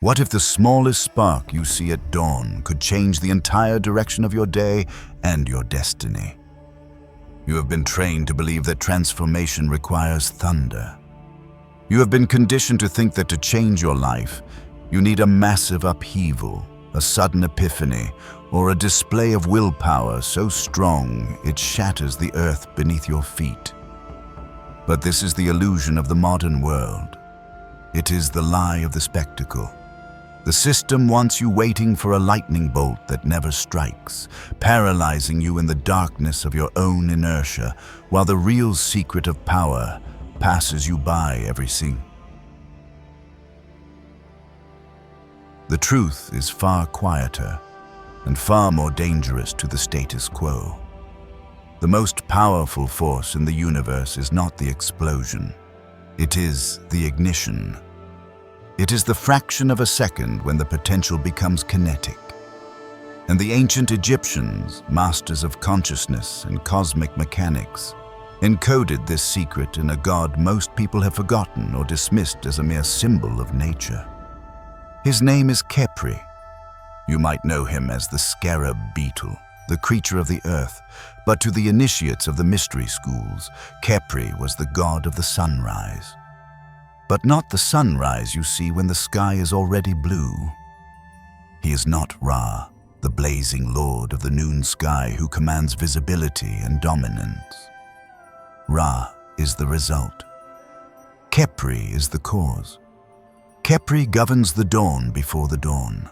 What if the smallest spark you see at dawn could change the entire direction of your day and your destiny? You have been trained to believe that transformation requires thunder. You have been conditioned to think that to change your life, you need a massive upheaval, a sudden epiphany, or a display of willpower so strong it shatters the earth beneath your feet. But this is the illusion of the modern world. It is the lie of the spectacle. The system wants you waiting for a lightning bolt that never strikes, paralyzing you in the darkness of your own inertia, while the real secret of power passes you by every second. The truth is far quieter and far more dangerous to the status quo. The most powerful force in the universe is not the explosion. It is the ignition. It is the fraction of a second when the potential becomes kinetic. And the ancient Egyptians, masters of consciousness and cosmic mechanics, encoded this secret in a god most people have forgotten or dismissed as a mere symbol of nature. His name is Khepri. You might know him as the scarab beetle, the creature of the earth, but to the initiates of the mystery schools, Khepri was the god of the sunrise. But not the sunrise you see when the sky is already blue. He is not Ra, the blazing lord of the noon sky who commands visibility and dominance. Ra is the result. Khepri is the cause. Khepri governs the dawn before the dawn.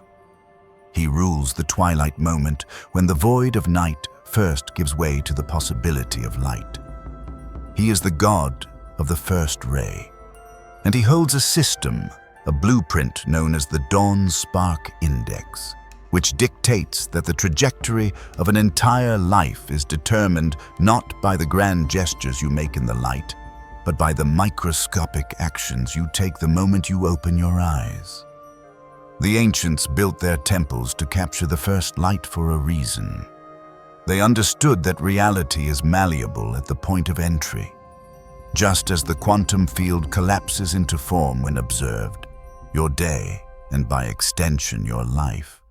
He rules the twilight moment when the void of night first gives way to the possibility of light. He is the god of the first ray. And he holds a system, a blueprint known as the Dawn Spark Index, which dictates that the trajectory of an entire life is determined not by the grand gestures you make in the light, but by the microscopic actions you take the moment you open your eyes. The ancients built their temples to capture the first light for a reason. They understood that reality is malleable at the point of entry. Just as the quantum field collapses into form when observed, your day, and by extension your life,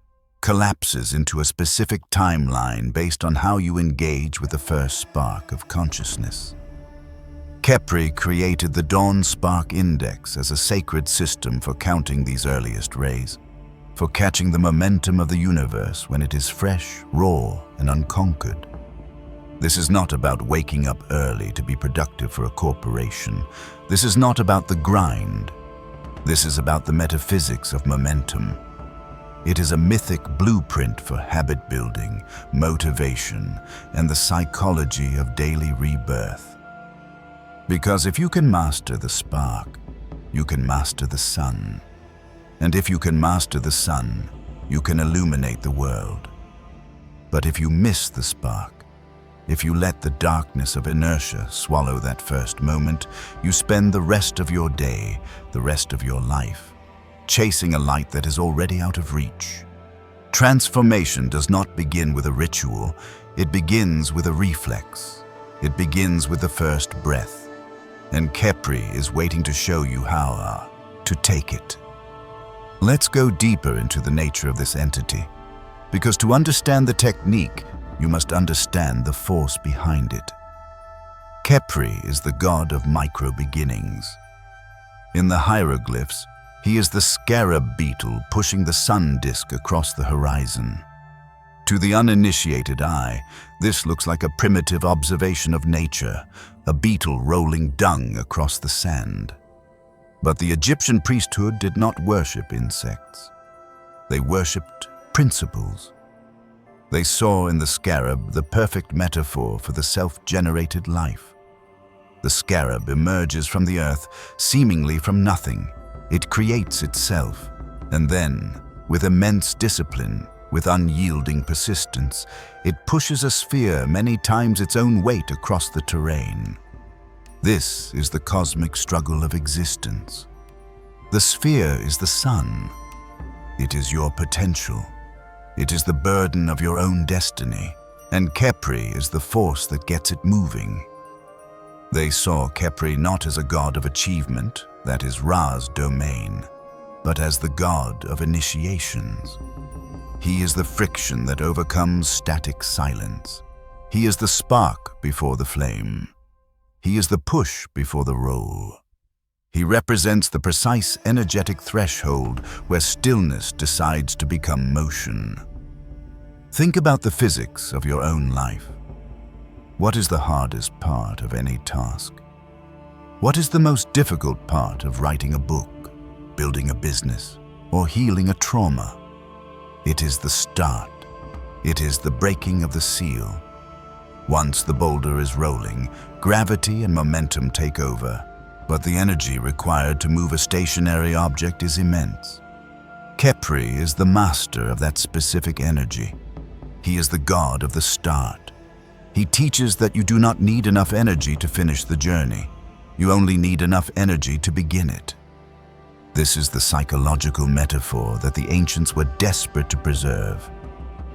collapses into a specific timeline based on how you engage with the first spark of consciousness. Khepri created the Dawn Spark Index as a sacred system for counting these earliest rays, for catching the momentum of the universe when it is fresh, raw, and unconquered. This is not about waking up early to be productive for a corporation. This is not about the grind. This is about the metaphysics of momentum. It is a mythic blueprint for habit building, motivation, and the psychology of daily rebirth. Because if you can master the spark, you can master the sun. And if you can master the sun, you can illuminate the world. But if you miss the spark, if you let the darkness of inertia swallow that first moment, you spend the rest of your day, the rest of your life, chasing a light that is already out of reach. Transformation does not begin with a ritual, it begins with a reflex. It begins with the first breath. And Khepri is waiting to show you how to take it. Let's go deeper into the nature of this entity, because to understand the technique, you must understand the force behind it. Khepri is the god of micro-beginnings. In the hieroglyphs, he is the scarab beetle pushing the sun disk across the horizon. To the uninitiated eye, this looks like a primitive observation of nature, a beetle rolling dung across the sand. But the Egyptian priesthood did not worship insects. They worshipped principles. They saw in the scarab the perfect metaphor for the self-generated life. The scarab emerges from the earth, seemingly from nothing. It creates itself, and then, with immense discipline, with unyielding persistence, it pushes a sphere many times its own weight across the terrain. This is the cosmic struggle of existence. The sphere is the sun. It is your potential. It is the burden of your own destiny, and Khepri is the force that gets it moving. They saw Khepri not as a god of achievement, that is Ra's domain, but as the god of initiations. He is the friction that overcomes static silence. He is the spark before the flame. He is the push before the roll. He represents the precise energetic threshold where stillness decides to become motion. Think about the physics of your own life. What is the hardest part of any task? What is the most difficult part of writing a book, building a business, or healing a trauma? It is the start. It is the breaking of the seal. Once the boulder is rolling, gravity and momentum take over, but the energy required to move a stationary object is immense. Khepri is the master of that specific energy. He is the god of the start. He teaches that you do not need enough energy to finish the journey. You only need enough energy to begin it. This is the psychological metaphor that the ancients were desperate to preserve.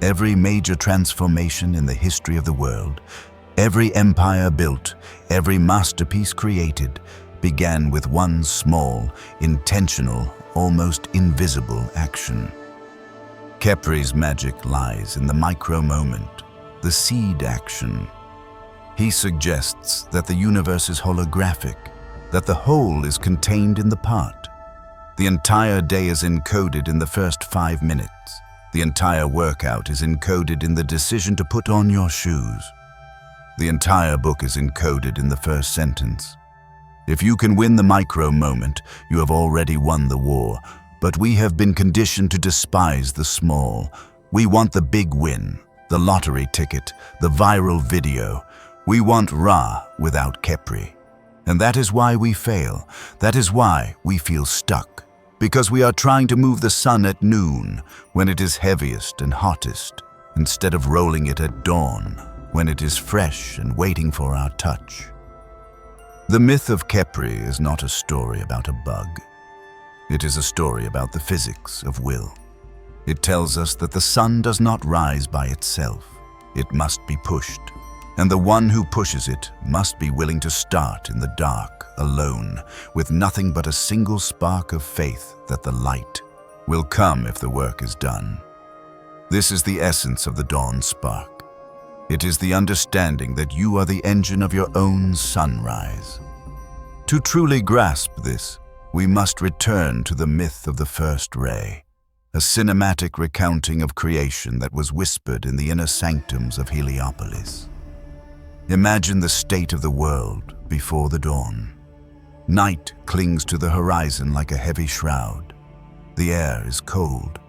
Every major transformation in the history of the world, every empire built, every masterpiece created, began with one small, intentional, almost invisible action. Khepri's magic lies in the micro-moment, the seed action. He suggests that the universe is holographic, that the whole is contained in the part. The entire day is encoded in the first 5 minutes. The entire workout is encoded in the decision to put on your shoes. The entire book is encoded in the first sentence. If you can win the micro-moment, you have already won the war. But we have been conditioned to despise the small. We want the big win, the lottery ticket, the viral video. We want Ra without Khepri. And that is why we fail. That is why we feel stuck. Because we are trying to move the sun at noon, when it is heaviest and hottest, instead of rolling it at dawn, when it is fresh and waiting for our touch. The myth of Khepri is not a story about a bug. It is a story about the physics of will. It tells us that the sun does not rise by itself. It must be pushed. And the one who pushes it must be willing to start in the dark, alone, with nothing but a single spark of faith that the light will come if the work is done. This is the essence of the dawn spark. It is the understanding that you are the engine of your own sunrise. To truly grasp this, we must return to the myth of the first ray, a cinematic recounting of creation that was whispered in the inner sanctums of Heliopolis. Imagine the state of the world before the dawn. Night clings to the horizon like a heavy shroud. The air is cold.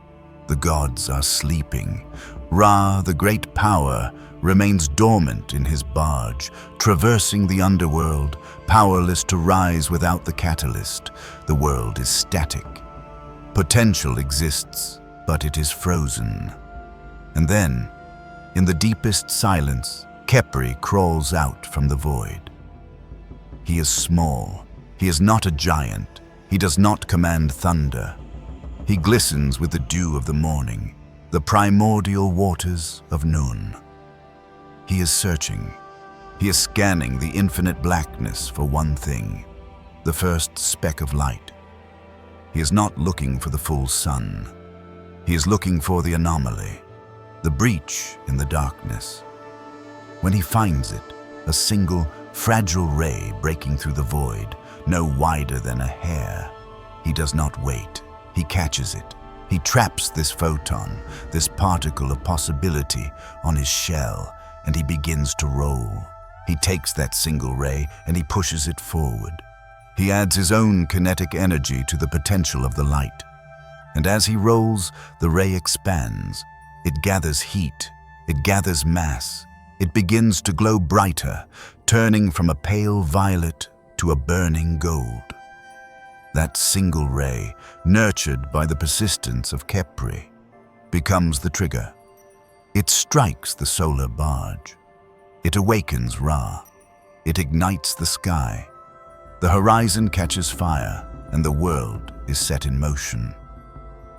The gods are sleeping. Ra, the great power, remains dormant in his barge, traversing the underworld, powerless to rise without the catalyst. The world is static. Potential exists, but it is frozen. And then, in the deepest silence, Khepri crawls out from the void. He is small. He is not a giant. He does not command thunder. He glistens with the dew of the morning, the primordial waters of noon. He is searching. He is scanning the infinite blackness for one thing, the first speck of light. He is not looking for the full sun. He is looking for the anomaly, the breach in the darkness. When he finds it, a single, fragile ray breaking through the void, no wider than a hair, he does not wait. He catches it. He traps this photon, this particle of possibility, on his shell, and he begins to roll. He takes that single ray and he pushes it forward. He adds his own kinetic energy to the potential of the light. And as he rolls, the ray expands. It gathers heat. It gathers mass. It begins to glow brighter, turning from a pale violet to a burning gold. That single ray, nurtured by the persistence of Khepri, becomes the trigger. It strikes the solar barge. It awakens Ra. It ignites the sky. The horizon catches fire, and the world is set in motion.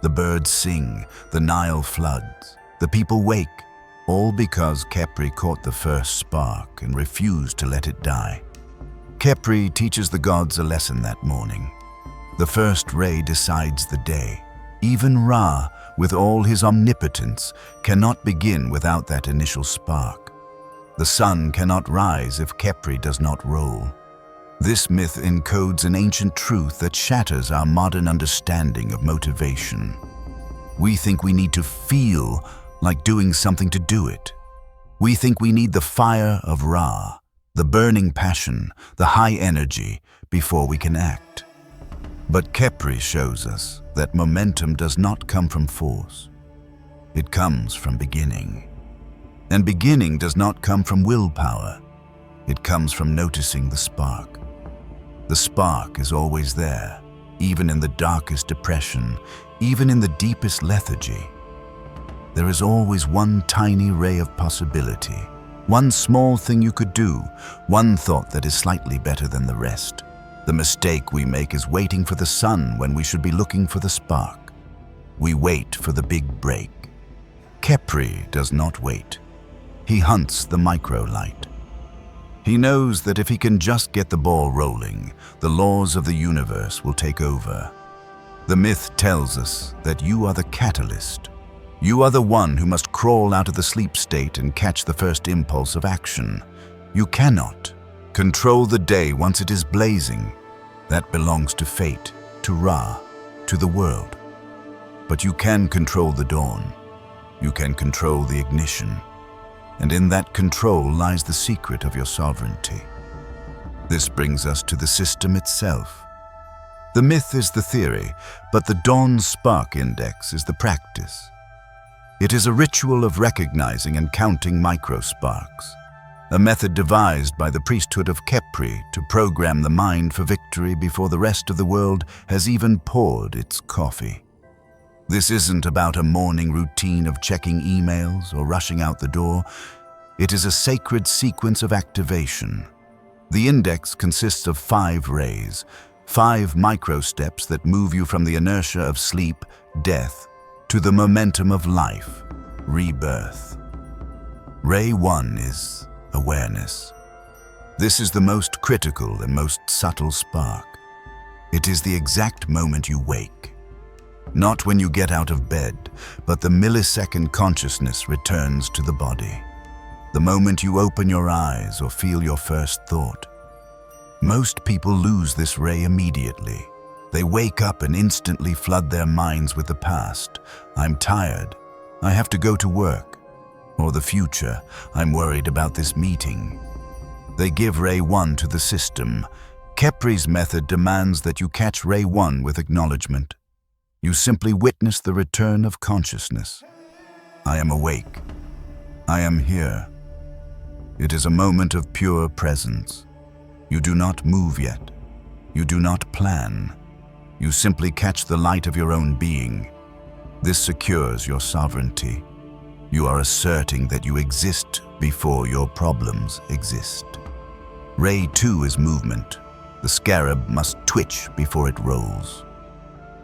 The birds sing, the Nile floods, the people wake, all because Khepri caught the first spark and refused to let it die. Khepri teaches the gods a lesson that morning. The first ray decides the day. Even Ra, with all his omnipotence, cannot begin without that initial spark. The sun cannot rise if Khepri does not roll. This myth encodes an ancient truth that shatters our modern understanding of motivation. We think we need to feel like doing something to do it. We think we need the fire of Ra, the burning passion, the high energy, before we can act. But Khepri shows us that momentum does not come from force. It comes from beginning. And beginning does not come from willpower. It comes from noticing the spark. The spark is always there, even in the darkest depression, even in the deepest lethargy. There is always one tiny ray of possibility, one small thing you could do, one thought that is slightly better than the rest. The mistake we make is waiting for the sun when we should be looking for the spark. We wait for the big break. Khepri does not wait. He hunts the micro-light. He knows that if he can just get the ball rolling, the laws of the universe will take over. The myth tells us that you are the catalyst. You are the one who must crawl out of the sleep state and catch the first impulse of action. You cannot control the day once it is blazing. That belongs to fate, to Ra, to the world. But you can control the dawn. You can control the ignition. And in that control lies the secret of your sovereignty. This brings us to the system itself. The myth is the theory, but the dawn spark index is the practice. It is a ritual of recognizing and counting microsparks, a method devised by the priesthood of Khepri to program the mind for victory before the rest of the world has even poured its coffee. This isn't about a morning routine of checking emails or rushing out the door. It is a sacred sequence of activation. The index consists of 5 rays, 5 micro-steps that move you from the inertia of sleep, death, to the momentum of life, rebirth. Ray 1 is awareness. This is the most critical and most subtle spark. It is the exact moment you wake. Not when you get out of bed, but the millisecond consciousness returns to the body. The moment you open your eyes or feel your first thought. Most people lose this ray immediately. They wake up and instantly flood their minds with the past. I'm tired. I have to go to work. Or the future. I'm worried about this meeting. They give Ray 1 to the system. Khepri's method demands that you catch Ray 1 with acknowledgement. You simply witness the return of consciousness. I am awake. I am here. It is a moment of pure presence. You do not move yet. You do not plan. You simply catch the light of your own being. This secures your sovereignty. You are asserting that you exist before your problems exist. Ray 2 is movement. The scarab must twitch before it rolls.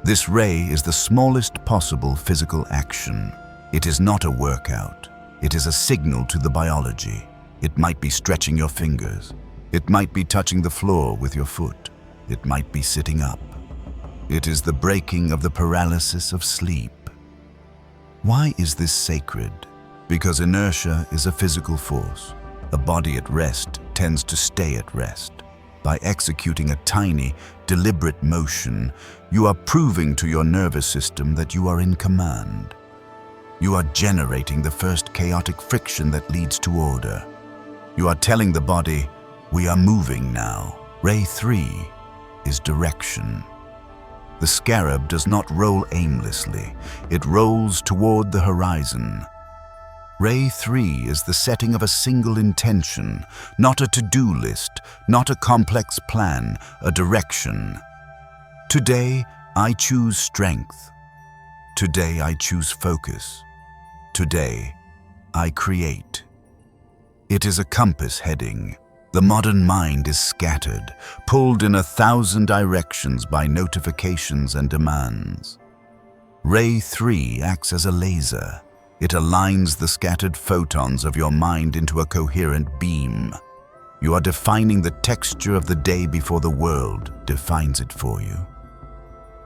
This ray is the smallest possible physical action. It is not a workout. It is a signal to the biology. It might be stretching your fingers. It might be touching the floor with your foot. It might be sitting up. It is the breaking of the paralysis of sleep. Why is this sacred? Because inertia is a physical force. A body at rest tends to stay at rest. By executing a tiny, deliberate motion, you are proving to your nervous system that you are in command. You are generating the first chaotic friction that leads to order. You are telling the body, we are moving now. Ray 3 is direction. The scarab does not roll aimlessly. It rolls toward the horizon. Ray 3 is the setting of a single intention, not a to-do list, not a complex plan, a direction. Today, I choose strength. Today, I choose focus. Today, I create. It is a compass heading. The modern mind is scattered, pulled in 1,000 directions by notifications and demands. Ray 3 acts as a laser. It aligns the scattered photons of your mind into a coherent beam. You are defining the texture of the day before the world defines it for you.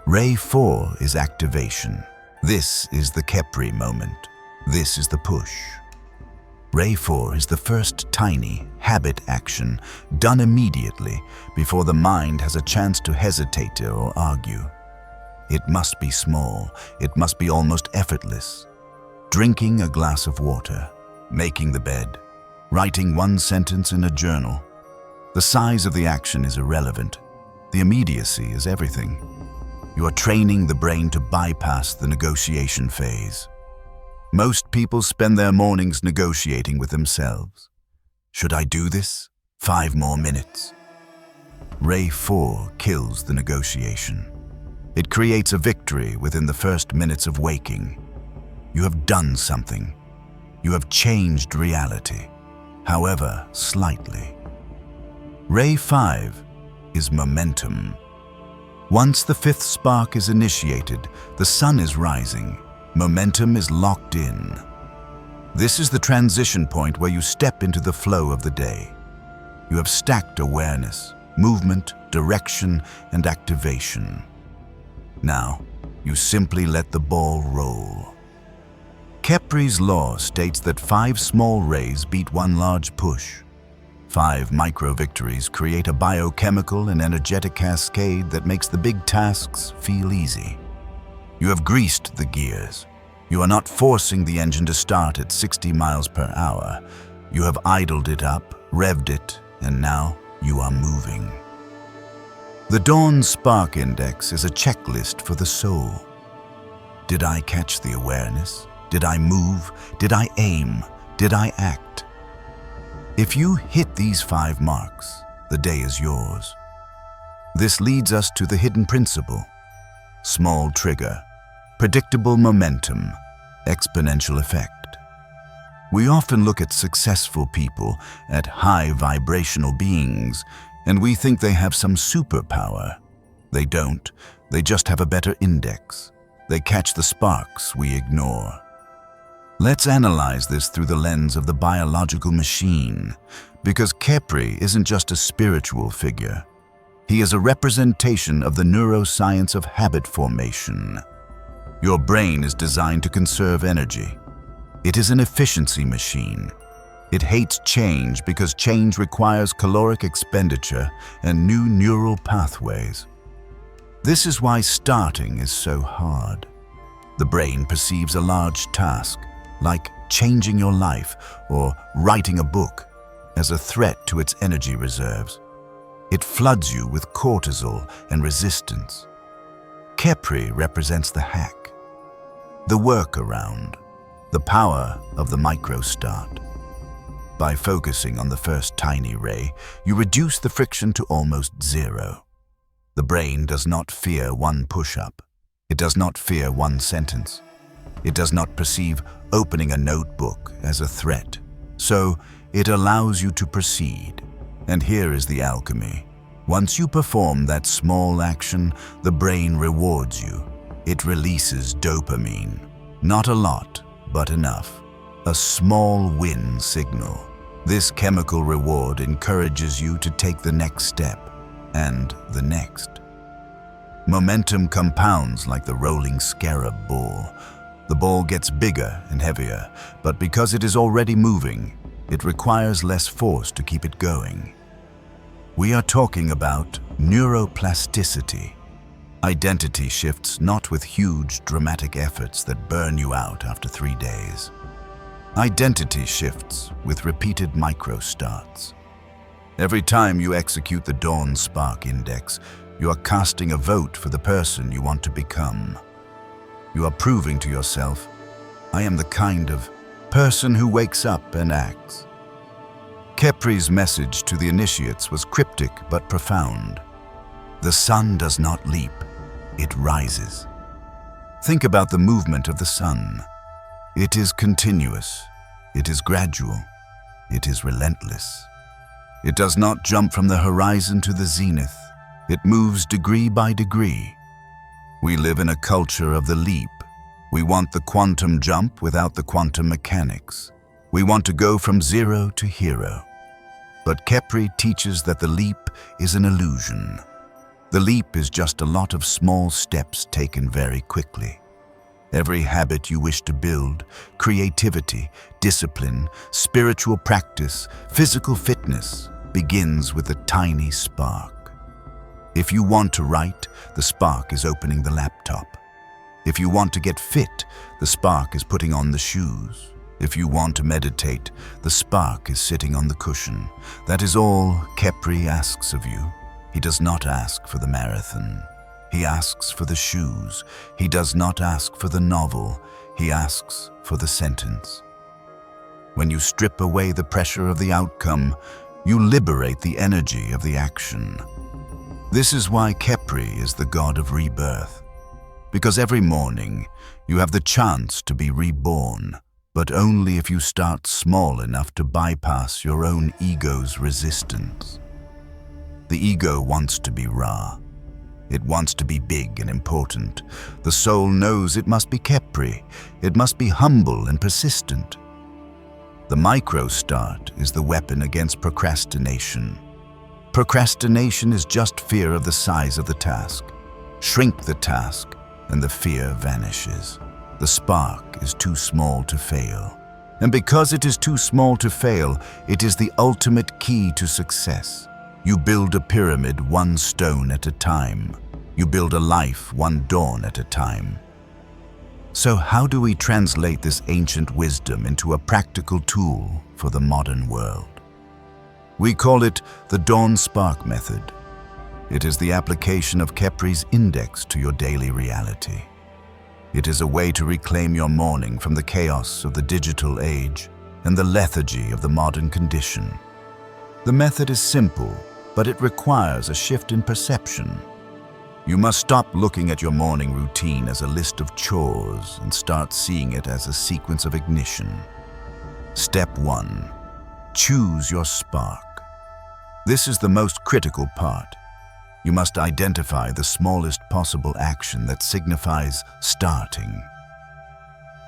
Ray 4 is activation. This is the Khepri moment. This is the push. Ray 4 is the first tiny habit action done immediately before the mind has a chance to hesitate or argue. It must be small. It must be almost effortless. Drinking a glass of water, making the bed, writing one sentence in a journal. The size of the action is irrelevant. The immediacy is everything. You are training the brain to bypass the negotiation phase. Most people spend their mornings negotiating with themselves. Should I do this? 5 more minutes. Ray 4 kills the negotiation. It creates a victory within the first minutes of waking. You have done something. You have changed reality, however slightly. Ray 5 is momentum. Once the 5th spark is initiated, the sun is rising. Momentum is locked in. This is the transition point where you step into the flow of the day. You have stacked awareness, movement, direction, and activation. Now, you simply let the ball roll. Khepri's law states that 5 small rays beat 1 large push. 5 micro-victories create a biochemical and energetic cascade that makes the big tasks feel easy. You have greased the gears. You are not forcing the engine to start at 60 miles per hour. You have idled it up, revved it, and now you are moving. The Dawn Spark Index is a checklist for the soul. Did I catch the awareness? Did I move? Did I aim? Did I act? If you hit these 5 marks, the day is yours. This leads us to the hidden principle. Small trigger, predictable momentum, exponential effect. We often look at successful people, at high vibrational beings, and we think they have some superpower. They don't. They just have a better index. They catch the sparks we ignore. Let's analyze this through the lens of the biological machine, because Khepri isn't just a spiritual figure. He is a representation of the neuroscience of habit formation. Your brain is designed to conserve energy. It is an efficiency machine. It hates change because change requires caloric expenditure and new neural pathways. This is why starting is so hard. The brain perceives a large task, like changing your life or writing a book, as a threat to its energy reserves. It floods you with cortisol and resistance. Khepri represents the hack, the workaround, the power of the micro-start. By focusing on the first tiny ray, you reduce the friction to almost 0. The brain does not fear 1 push-up. It does not fear 1 sentence. It does not perceive opening a notebook as a threat. So it allows you to proceed. And here is the alchemy. Once you perform that small action, the brain rewards you. It releases dopamine. Not a lot, but enough. A small win signal. This chemical reward encourages you to take the next step, and the next. Momentum compounds like the rolling scarab ball. The ball gets bigger and heavier, but because it is already moving, it requires less force to keep it going. We are talking about neuroplasticity. Identity shifts not with huge, dramatic efforts that burn you out after 3 days. Identity shifts with repeated micro-starts. Every time you execute the Dawn Spark Index, you are casting a vote for the person you want to become. You are proving to yourself, I am the kind of person who wakes up and acts. Khepri's message to the initiates was cryptic but profound. The sun does not leap, it rises. Think about the movement of the sun. It is continuous, it is gradual, it is relentless. It does not jump from the horizon to the zenith. It moves degree by degree. We live in a culture of the leap. We want the quantum jump without the quantum mechanics. We want to go from 0 to hero. But Khepri teaches that the leap is an illusion. The leap is just a lot of small steps taken very quickly. Every habit you wish to build, creativity, discipline, spiritual practice, physical fitness, begins with a tiny spark. If you want to write, the spark is opening the laptop. If you want to get fit, the spark is putting on the shoes. If you want to meditate, the spark is sitting on the cushion. That is all Khepri asks of you. He does not ask for the marathon. He asks for the shoes. He does not ask for the novel. He asks for the sentence. When you strip away the pressure of the outcome, you liberate the energy of the action. This is why Khepri is the god of rebirth. Because every morning, you have the chance to be reborn, but only if you start small enough to bypass your own ego's resistance. The ego wants to be Ra. It wants to be big and important. The soul knows it must be Khepri. It must be humble and persistent. The micro start is the weapon against procrastination. Procrastination is just fear of the size of the task. Shrink the task, and the fear vanishes. The spark is too small to fail. And because it is too small to fail, it is the ultimate key to success. You build a pyramid one stone at a time. You build a life one dawn at a time. So how do we translate this ancient wisdom into a practical tool for the modern world? We call it the Dawn Spark Method. It is the application of Khepri's index to your daily reality. It is a way to reclaim your morning from the chaos of the digital age and the lethargy of the modern condition. The method is simple, but it requires a shift in perception. You must stop looking at your morning routine as a list of chores and start seeing it as a sequence of ignition. Step 1. Choose your spark. This is the most critical part. You must identify the smallest possible action that signifies starting.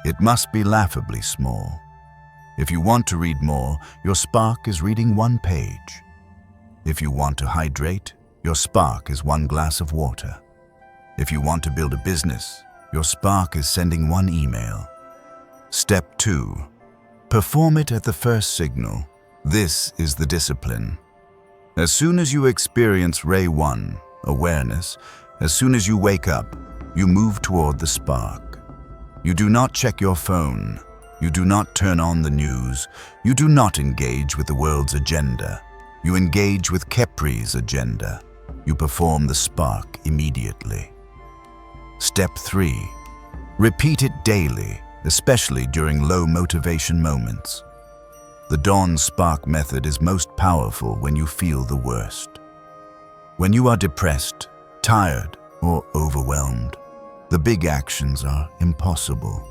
It must be laughably small. If you want to read more, your spark is reading one page. If you want to hydrate, your spark is one glass of water. If you want to build a business, your spark is sending one email. Step 2. Perform it at the first signal. This is the discipline. As soon as you experience Ray 1, awareness, as soon as you wake up, you move toward the spark. You do not check your phone. You do not turn on the news. You do not engage with the world's agenda. You engage with Khepri's agenda. You perform the spark immediately. Step 3. Repeat it daily, especially during low motivation moments. The Dawn Spark Method is most powerful when you feel the worst. When you are depressed, tired, or overwhelmed, the big actions are impossible.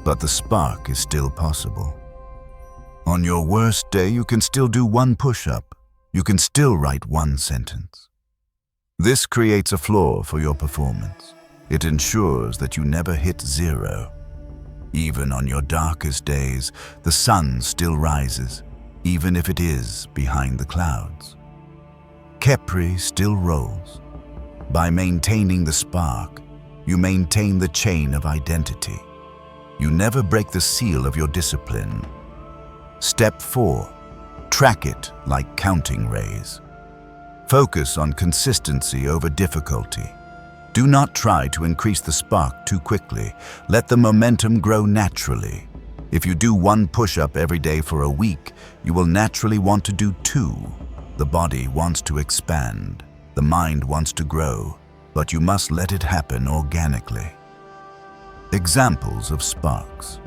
But the spark is still possible. On your worst day, you can still do one push-up. You can still write one sentence. This creates a floor for your performance. It ensures that you never hit zero. Even on your darkest days, the sun still rises, even if it is behind the clouds. Khepri still rolls. By maintaining the spark, you maintain the chain of identity. You never break the seal of your discipline. Step 4. Track it like counting rays. Focus on consistency over difficulty. Do not try to increase the spark too quickly. Let the momentum grow naturally. If you do one push-up every day for a week, you will naturally want to do 2. The body wants to expand. The mind wants to grow, but you must let it happen organically. Examples of sparks.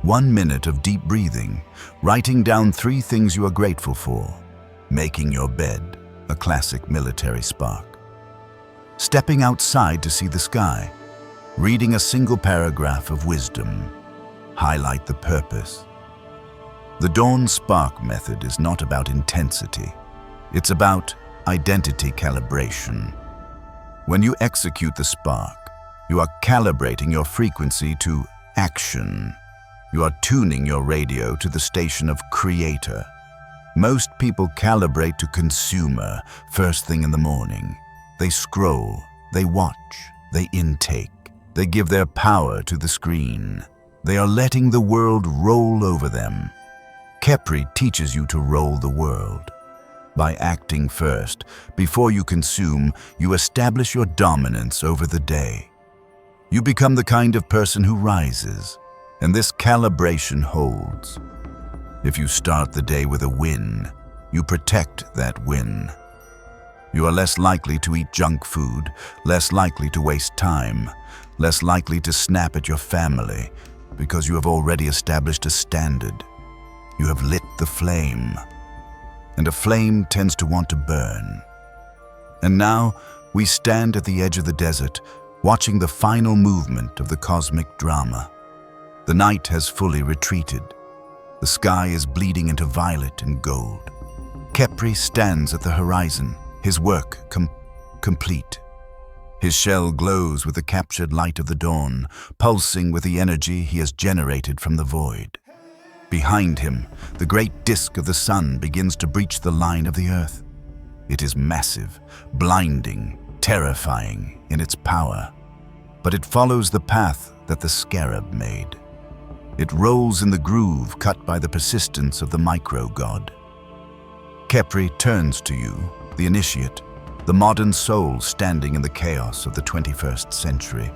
1 minute of deep breathing, writing down 3 things you are grateful for, making your bed, a classic military spark. Stepping outside to see the sky, reading a single paragraph of wisdom, highlight the purpose. The Dawn Spark Method is not about intensity. It's about identity calibration. When you execute the spark, you are calibrating your frequency to action. You are tuning your radio to the station of creator. Most people calibrate to consumer first thing in the morning. They scroll, they watch, they intake. They give their power to the screen. They are letting the world roll over them. Khepri teaches you to roll the world. By acting first, before you consume, you establish your dominance over the day. You become the kind of person who rises, and this calibration holds. If you start the day with a win, you protect that win. You are less likely to eat junk food, less likely to waste time, less likely to snap at your family, because you have already established a standard. You have lit the flame, and a flame tends to want to burn. And now we stand at the edge of the desert, watching the final movement of the cosmic drama. The night has fully retreated. The sky is bleeding into violet and gold. Khepri stands at the horizon, his work complete. His shell glows with the captured light of the dawn, pulsing with the energy he has generated from the void. Behind him, the great disk of the sun begins to breach the line of the earth. It is massive, blinding, terrifying in its power, but it follows the path that the scarab made. It rolls in the groove cut by the persistence of the micro-god. Khepri turns to you, the initiate, the modern soul standing in the chaos of the 21st century,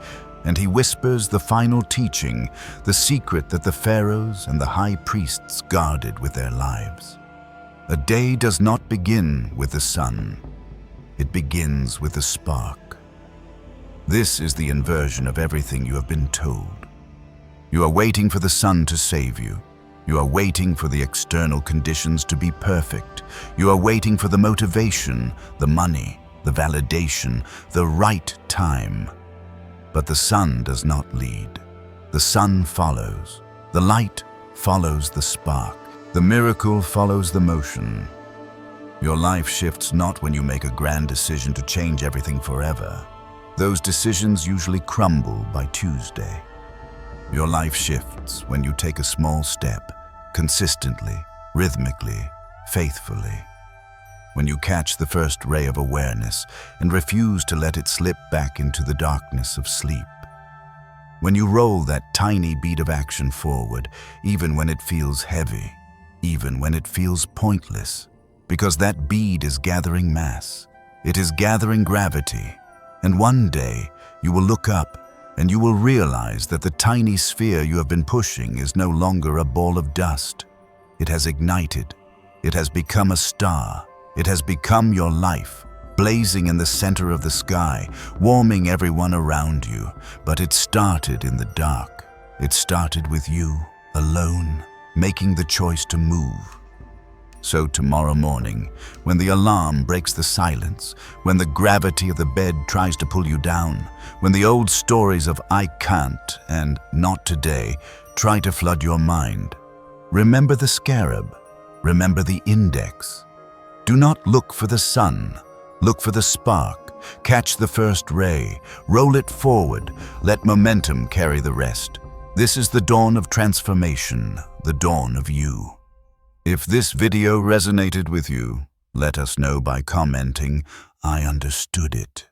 and he whispers the final teaching, the secret that the pharaohs and the high priests guarded with their lives. A day does not begin with the sun. It begins with a spark. This is the inversion of everything you have been told. You are waiting for the sun to save you. You are waiting for the external conditions to be perfect. You are waiting for the motivation, the money, the validation, the right time. But the sun does not lead. The sun follows. The light follows the spark. The miracle follows the motion. Your life shifts not when you make a grand decision to change everything forever. Those decisions usually crumble by Tuesday. Your life shifts when you take a small step, consistently, rhythmically, faithfully. When you catch the first ray of awareness and refuse to let it slip back into the darkness of sleep. When you roll that tiny bead of action forward, even when it feels heavy, even when it feels pointless, because that bead is gathering mass. It is gathering gravity, and one day you will look up and you will realize that the tiny sphere you have been pushing is no longer a ball of dust. It has ignited. It has become a star. It has become your life, blazing in the center of the sky, warming everyone around you. But it started in the dark. It started with you, alone, making the choice to move. So tomorrow morning, when the alarm breaks the silence, when the gravity of the bed tries to pull you down, when the old stories of "I can't" and "not today" try to flood your mind, remember the scarab, remember the index. Do not look for the sun, look for the spark, catch the first ray, roll it forward, let momentum carry the rest. This is the dawn of transformation, the dawn of you. If this video resonated with you, let us know by commenting, "I understood it."